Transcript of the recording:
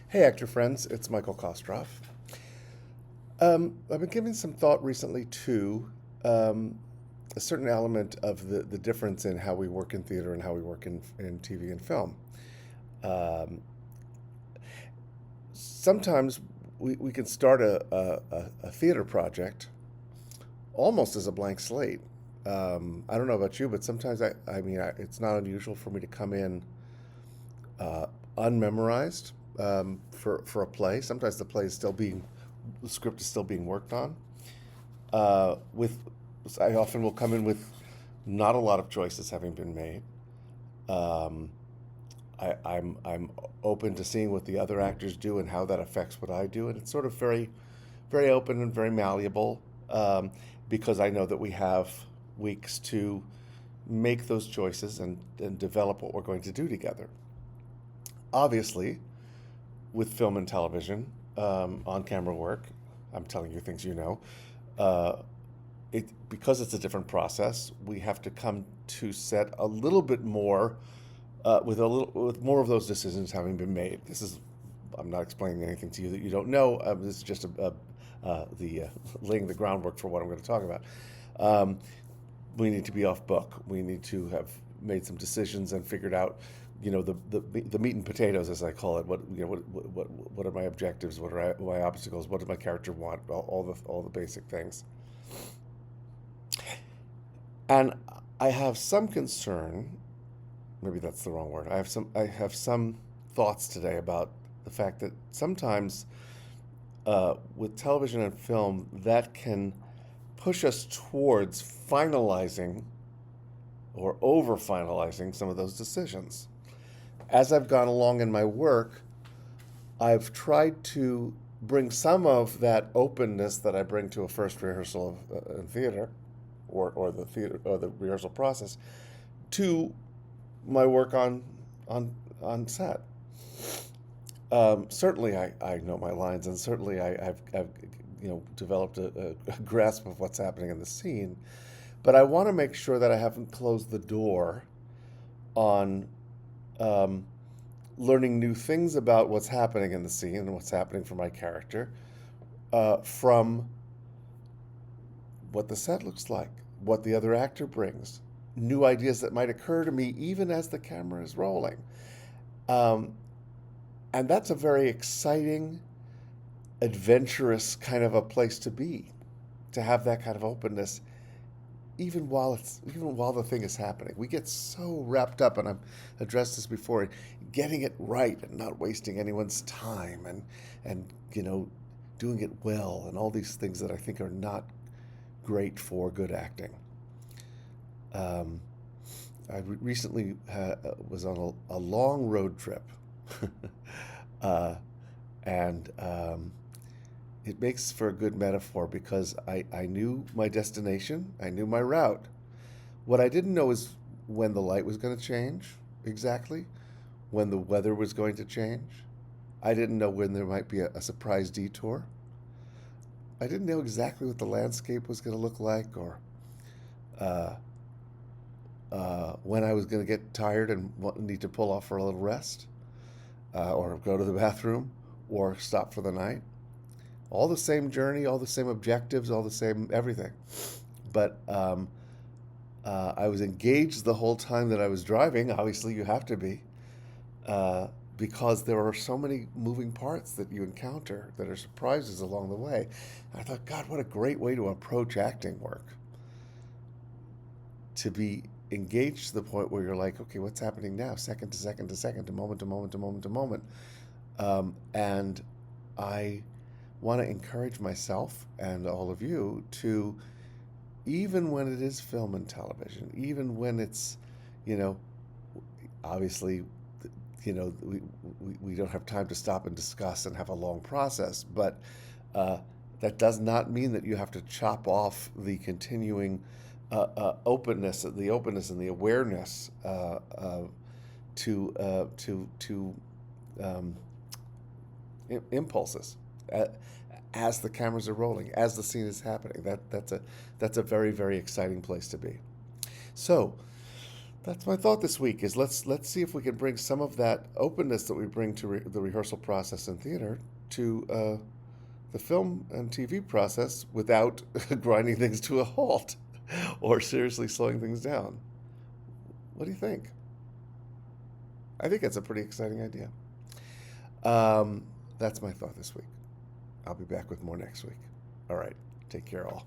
Hey, actor friends, it's Michael Kostroff. I've been giving some thought recently to um, a certain element of the difference in how we work in theater and how we work in TV and film. Um, Sometimes we can start a theater project almost as a blank slate. I don't know about you, but sometimes it's not unusual for me to come in uh, unmemorized for a play. Sometimes the script is still being worked on. With I often will come in with not a lot of choices having been made. Um, I'm open to seeing what the other actors do and how that affects what I do, and it's sort of very open and very malleable because I know that we have weeks to make those choices and develop what we're going to do together. Obviously, with film and television, on camera work, I'm telling you things you know. Uh, because it's a different process, we have to come to set a little bit more with more of those decisions having been made. I'm not explaining anything to you that you don't know. This is just the laying the groundwork for what I'm going to talk about. Um, we need to be off book. We need to have made some decisions and figured out, the meat and potatoes, as I call it. What are my objectives? What are my obstacles? What does my character want? All the basic things. And I have some concern. Maybe that's the wrong word. I have some thoughts today about the fact that sometimes with television and film that can push us towards finalizing or over finalizing some of those decisions. As I've gone along in my work, I've tried to bring some of that openness that I bring to a first rehearsal in theater, or the theater or the rehearsal process, to my work on set. Certainly, I know my lines, and certainly I've developed a grasp of what's happening in the scene. But I want to make sure that I haven't closed the door on um, learning new things about what's happening in the scene and what's happening for my character from what the set looks like, what the other actor brings, new ideas that might occur to me even as the camera is rolling. Um, and that's a very exciting, adventurous kind of a place to be, to have that kind of openness, even while the thing is happening. We get so wrapped up, and I've addressed this before, getting it right and not wasting anyone's time and doing it well and all these things that I think are not great for good acting. Um, I recently was on a long road trip, uh, and it makes for a good metaphor because I knew my destination, I knew my route. What I didn't know is when the light was going to change exactly, when the weather was going to change. I didn't know when there might be a surprise detour. I didn't know exactly what the landscape was going to look like, or uh, when I was going to get tired and need to pull off for a little rest, or go to the bathroom, or stop for the night. All the same journey, all the same objectives, all the same everything. But I was engaged the whole time that I was driving. Obviously, you have to be, uh, because there are so many moving parts that you encounter that are surprises along the way. And I thought, God, what a great way to approach acting work, to be engaged to the point where you're like, okay, what's happening now? Second to second to second to moment to moment to moment to moment. And I want to encourage myself and all of you to, even when it is film and television, even when it's, you know, obviously, we don't have time to stop and discuss and have a long process, but uh, that does not mean that you have to chop off the continuing openness and the awareness to um, impulses as the cameras are rolling, as the scene is happening. That's a very very exciting place to be. So That's my thought this week. Is let's see if we can bring some of that openness that we bring to the rehearsal process in theater to the film and TV process without grinding things to a halt or seriously slowing things down. What do you think? I think that's a pretty exciting idea. That's my thought this week. I'll be back with more next week. All right. Take care, all.